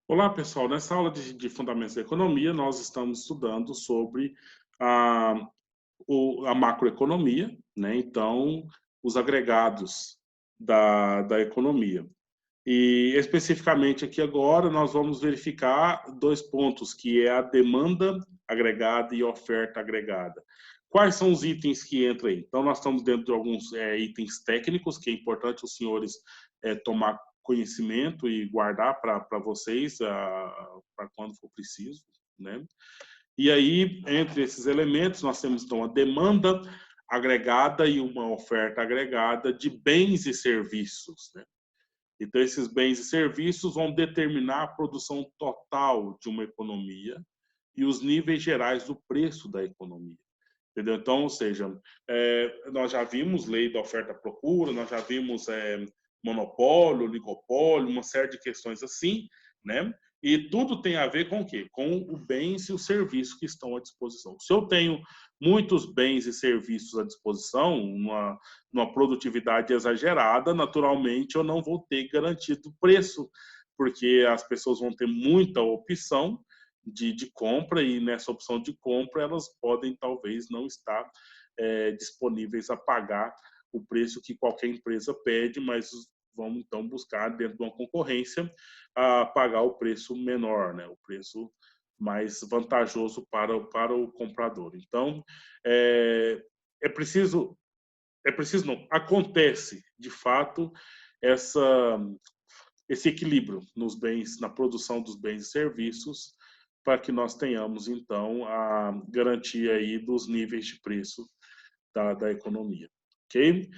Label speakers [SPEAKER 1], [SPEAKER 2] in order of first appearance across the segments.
[SPEAKER 1] Olá, pessoal. Nessa aula de Fundamentos da Economia, nós estamos estudando sobre a, a macroeconomia, né? Então, os agregados da economia. E, especificamente aqui agora, nós vamos verificar dois pontos, que é a demanda agregada e a oferta agregada. Quais são os itens que entram aí? Então, nós estamos dentro de alguns itens técnicos, que é importante os senhores tomar conhecimento e guardar para vocês, para quando for preciso, né? E aí, entre esses elementos, nós temos, então, a demanda agregada e uma oferta agregada de bens e serviços, né? Então, esses bens e serviços vão determinar a produção total de uma economia e os níveis gerais do preço da economia. Entendeu? Então, ou seja, nós já vimos lei da oferta-procura, nós já vimos monopólio, oligopólio, uma série de questões assim, né? E tudo tem a ver com o quê? Com os bens e os serviços que estão à disposição. Se eu tenho muitos bens e serviços à disposição, numa produtividade exagerada, naturalmente eu não vou ter garantido preço, porque as pessoas vão ter muita opção de compra e nessa opção de compra elas podem talvez não estar disponíveis a pagar o preço que qualquer empresa pede, mas vamos então buscar dentro de uma concorrência a pagar o preço menor, né? O preço mais vantajoso para o comprador. Então, é, é preciso, não, acontece de fato essa, esse equilíbrio nos bens, na produção dos bens e serviços, para que nós tenhamos, então, a garantia aí dos níveis de preço da economia. Ok?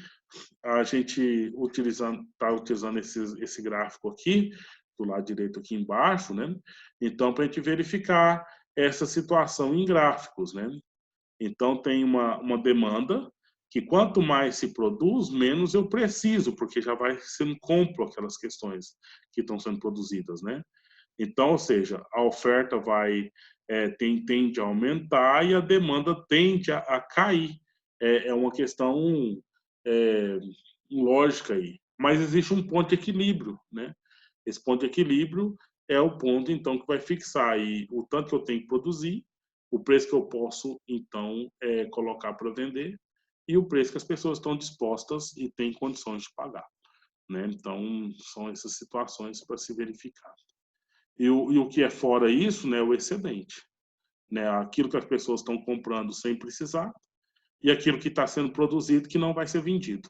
[SPEAKER 1] A gente está utilizando esse gráfico aqui, do lado direito aqui embaixo, né? Então, para a gente verificar essa situação em gráficos, né? Então, tem uma demanda que quanto mais se produz, menos eu preciso, porque já vai sendo compro aquelas questões que estão sendo produzidas, né? Então, ou seja, a oferta tende a aumentar e a demanda tende a cair. É uma questão é, lógica aí. Mas existe um ponto de equilíbrio, né? Esse ponto de equilíbrio é o ponto, então, que vai fixar aí o tanto que eu tenho que produzir, o preço que eu posso, então, colocar para vender e o preço que as pessoas estão dispostas e têm condições de pagar, né? Então, são essas situações para se verificar. E o que é fora isso, né, é o excedente, né? Aquilo que as pessoas estão comprando sem precisar e aquilo que está sendo produzido que não vai ser vendido,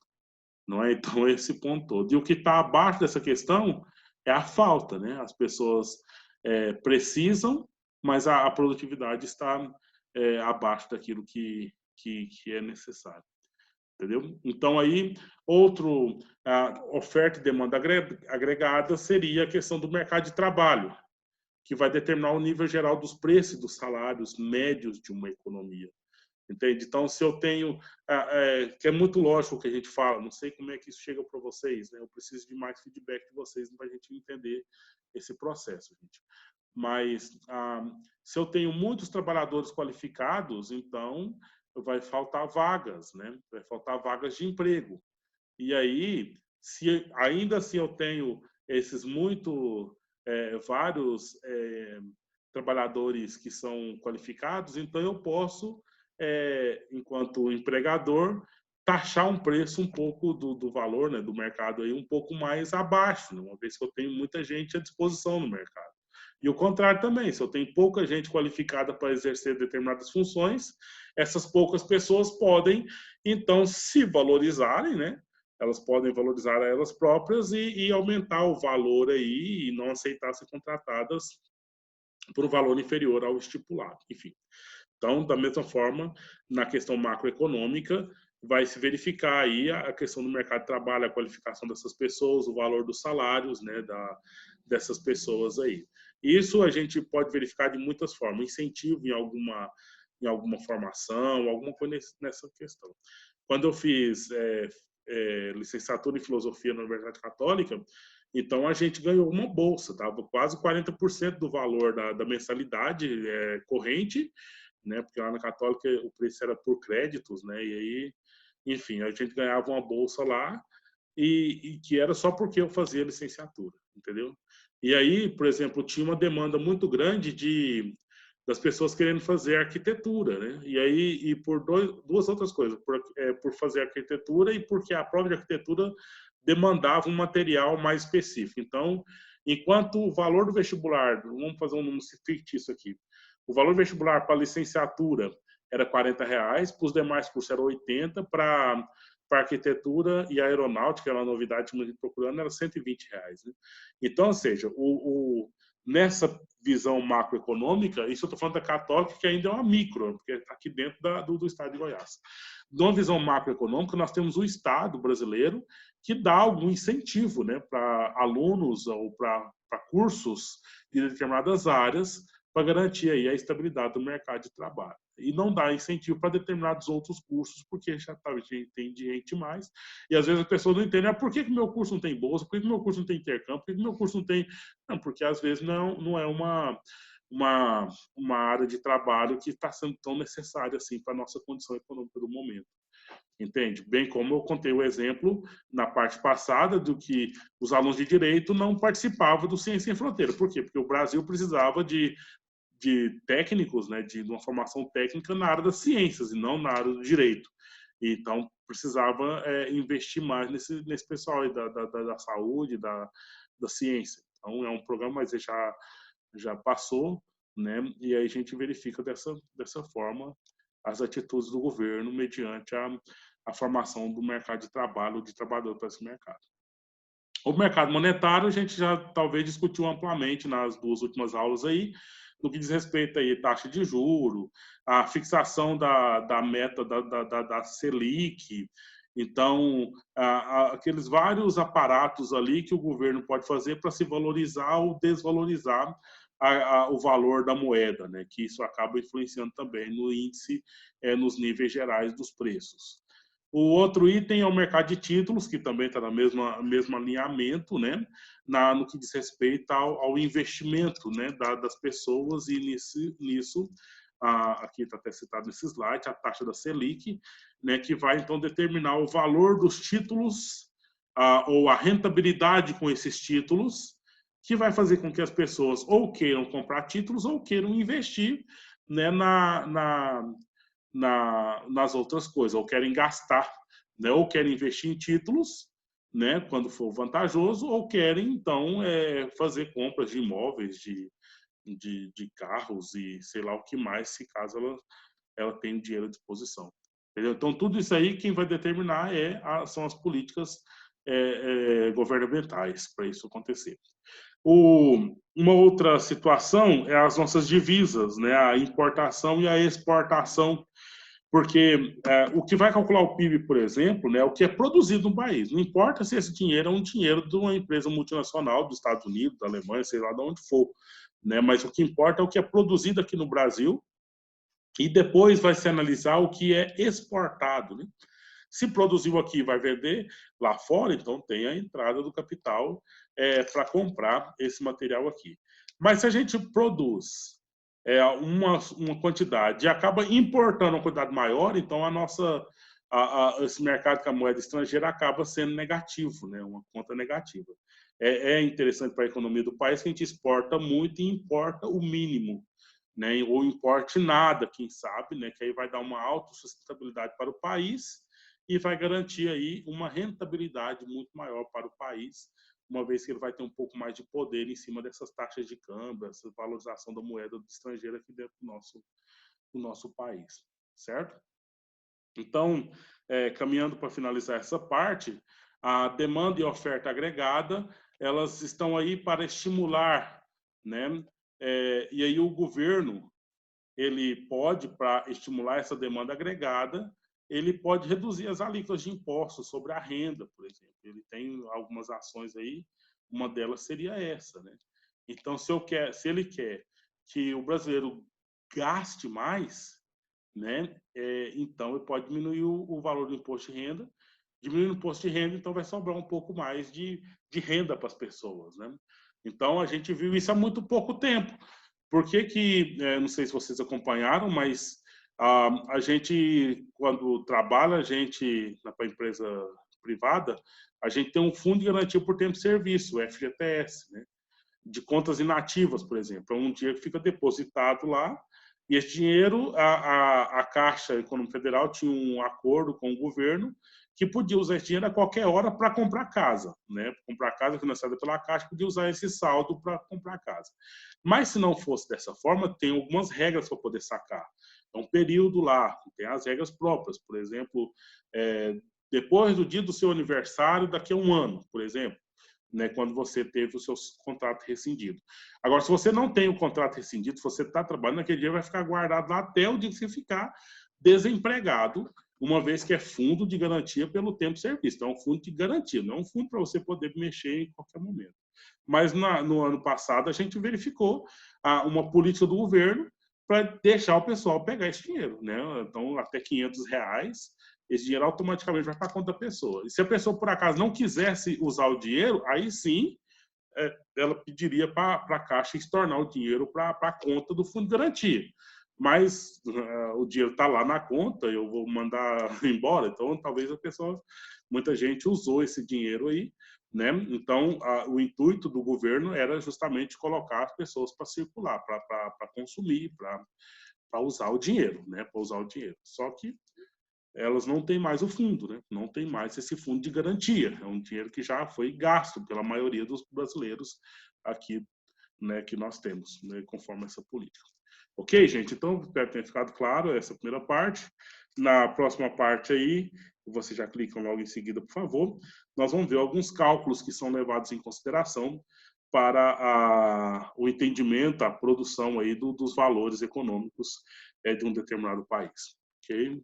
[SPEAKER 1] não é? Então, esse ponto todo. E o que está abaixo dessa questão é a falta, né? As pessoas precisam, mas a produtividade está abaixo daquilo que é necessário, entendeu? Então, aí, a oferta e demanda agregada seria a questão do mercado de trabalho, que vai determinar o nível geral dos preços e dos salários médios de uma economia. Entende? Então, se eu tenho. Que é muito lógico o que a gente fala, não sei como é que isso chega para vocês, né? Eu preciso de mais feedback de vocês para a gente entender esse processo, gente. Mas se eu tenho muitos trabalhadores qualificados, então vai faltar vagas, né? Vai faltar vagas de emprego. E aí, se ainda assim eu tenho esses vários trabalhadores que são qualificados, então eu posso, enquanto empregador, taxar um preço um pouco do valor, né, do mercado aí um pouco mais abaixo, né, uma vez que eu tenho muita gente à disposição no mercado. E o contrário também, se eu tenho pouca gente qualificada para exercer determinadas funções, essas poucas pessoas podem, então, se valorizarem, né? Elas podem valorizar elas próprias e aumentar o valor aí e não aceitar ser contratadas por um valor inferior ao estipulado. Enfim. Então, da mesma forma, na questão macroeconômica, vai se verificar aí a questão do mercado de trabalho, a qualificação dessas pessoas, o valor dos salários, né, dessas pessoas aí. Isso a gente pode verificar de muitas formas, incentivo em alguma formação, alguma coisa nessa questão. Quando eu fiz licenciatura em filosofia na Universidade Católica, então a gente ganhou uma bolsa, tava quase 40% do valor da mensalidade corrente, né? Porque lá na Católica o preço era por créditos, né? E aí, enfim, a gente ganhava uma bolsa lá e que era só porque eu fazia licenciatura, entendeu? E aí, por exemplo, tinha uma demanda muito grande das pessoas querendo fazer arquitetura, né? E aí, por duas outras coisas, por fazer arquitetura e porque a prova de arquitetura demandava um material mais específico. Então, enquanto o valor do vestibular, vamos fazer um número fictício aqui, o valor vestibular para licenciatura era R$ 40, para os demais cursos era 80, para arquitetura e aeronáutica, era uma novidade que a gente procurando, era R$ 120. Né? Então, ou seja, nessa visão macroeconômica, isso eu estou falando da Católica, que ainda é uma micro, porque está aqui dentro do estado de Goiás. Numa visão macroeconômica, nós temos o Estado brasileiro que dá algum incentivo, né, para alunos ou para cursos de determinadas áreas para garantir aí a estabilidade do mercado de trabalho. E não dá incentivo para determinados outros cursos, porque já tem gente mais. E às vezes a pessoa não entende, por que meu curso não tem bolsa, por que meu curso não tem intercâmbio, por que meu curso não tem... Não, porque às vezes não é uma área de trabalho que está sendo tão necessária assim para a nossa condição econômica do momento. Entende? Bem como eu contei o exemplo na parte passada do que os alunos de direito não participavam do Ciência Sem Fronteira. Por quê? Porque o Brasil precisava de técnicos, né, de uma formação técnica na área das ciências e não na área do direito. Então, precisava investir mais nesse pessoal aí da saúde, da ciência. Então, é um programa, mas já passou, né? E aí a gente verifica dessa forma as atitudes do governo mediante a formação do mercado de trabalho, de trabalhador para esse mercado. O mercado monetário, a gente já talvez discutiu amplamente nas duas últimas aulas aí, no que diz respeito aí taxa de juro, a fixação da meta da Selic. Então, aqueles vários aparatos ali que o governo pode fazer para se valorizar ou desvalorizar o valor da moeda, né? Que isso acaba influenciando também no índice, nos níveis gerais dos preços. O outro item é o mercado de títulos, que também está no mesmo alinhamento, né? No que diz respeito ao investimento, né? Das pessoas, e nisso aqui está até citado nesse slide, a taxa da Selic, né? Que vai, então, determinar o valor dos títulos ou a rentabilidade com esses títulos, que vai fazer com que as pessoas ou queiram comprar títulos ou queiram investir, né? Nas outras coisas, ou querem gastar, né? Ou querem investir em títulos, né? Quando for vantajoso, ou querem, então, fazer compras de imóveis, de carros e sei lá o que mais, se caso ela tenha dinheiro à disposição. Entendeu? Então, tudo isso aí, quem vai determinar são as políticas governamentais para isso acontecer. Uma outra situação é as nossas divisas, né? A importação e a exportação, porque o que vai calcular o PIB, por exemplo, né, é o que é produzido no país. Não importa se esse dinheiro é um dinheiro de uma empresa multinacional dos Estados Unidos, da Alemanha, sei lá de onde for, né? Mas o que importa é o que é produzido aqui no Brasil, e depois vai se analisar o que é exportado, né? Se produziu aqui, vai vender lá fora, então tem a entrada do capital para comprar esse material aqui. Mas se a gente produz uma quantidade e acaba importando uma quantidade maior, então esse mercado com a moeda estrangeira acaba sendo negativo, né? Uma conta negativa. É interessante para a economia do país que a gente exporta muito e importa o mínimo, né? Ou importe nada, quem sabe, né? Que aí vai dar uma autossustentabilidade para o país e vai garantir aí uma rentabilidade muito maior para o país, uma vez que ele vai ter um pouco mais de poder em cima dessas taxas de câmbio, essa valorização da moeda estrangeira aqui dentro do nosso país, certo? Então, caminhando para finalizar essa parte, a demanda e a oferta agregada, elas estão aí para estimular, né? E aí o governo, ele pode, para estimular essa demanda agregada, ele pode reduzir as alíquotas de impostos sobre a renda, por exemplo. Ele tem algumas ações aí, uma delas seria essa, né? Então, se ele quer que o brasileiro gaste mais, né? Então, ele pode diminuir o valor do imposto de renda. Diminuindo o imposto de renda, então vai sobrar um pouco mais de renda para as pessoas, né? Então, a gente viu isso há muito pouco tempo. Por que não sei se vocês acompanharam, mas a gente, quando trabalha, para a empresa privada, a gente tem um fundo de garantia por tempo de serviço, o FGTS, né? de contas inativas, por exemplo. É um dinheiro que fica depositado lá, e esse dinheiro, a Caixa Econômica Federal tinha um acordo com o governo que podia usar esse dinheiro a qualquer hora para comprar casa, né? Comprar casa financiada pela Caixa, podia usar esse saldo para comprar casa. Mas se não fosse dessa forma, tem algumas regras para poder sacar. É um período lá, tem as regras próprias. Por exemplo, depois do dia do seu aniversário, daqui a um ano, por exemplo, né, quando você teve o seu contrato rescindido. Agora, se você não tem o contrato rescindido, se você está trabalhando, naquele dia vai ficar guardado lá até o dia que você ficar desempregado, uma vez que é fundo de garantia pelo tempo de serviço. Então, é um fundo de garantia, não é um fundo para você poder mexer em qualquer momento. Mas no ano passado, a gente verificou uma política do governo para deixar o pessoal pegar esse dinheiro, né? Então, até R$ 500, esse dinheiro automaticamente vai para a conta da pessoa. E se a pessoa, por acaso, não quisesse usar o dinheiro, aí sim, ela pediria para a Caixa estornar o dinheiro para a conta do fundo de garantia. Mas o dinheiro está lá na conta, eu vou mandar embora, então talvez muita gente usou esse dinheiro aí, né? Então, o intuito do governo era justamente colocar as pessoas para circular, para consumir, para usar o dinheiro, né? Para usar o dinheiro. Só que elas não têm mais o fundo, né? Não tem mais esse fundo de garantia. É um dinheiro que já foi gasto pela maioria dos brasileiros aqui, né, que nós temos, né, conforme essa política. Ok, gente? Então, espero que tenha ficado claro essa primeira parte. Na próxima parte aí, você já clica logo em seguida, por favor. Nós vamos ver alguns cálculos que são levados em consideração para o entendimento, a produção aí dos valores econômicos de um determinado país. Ok?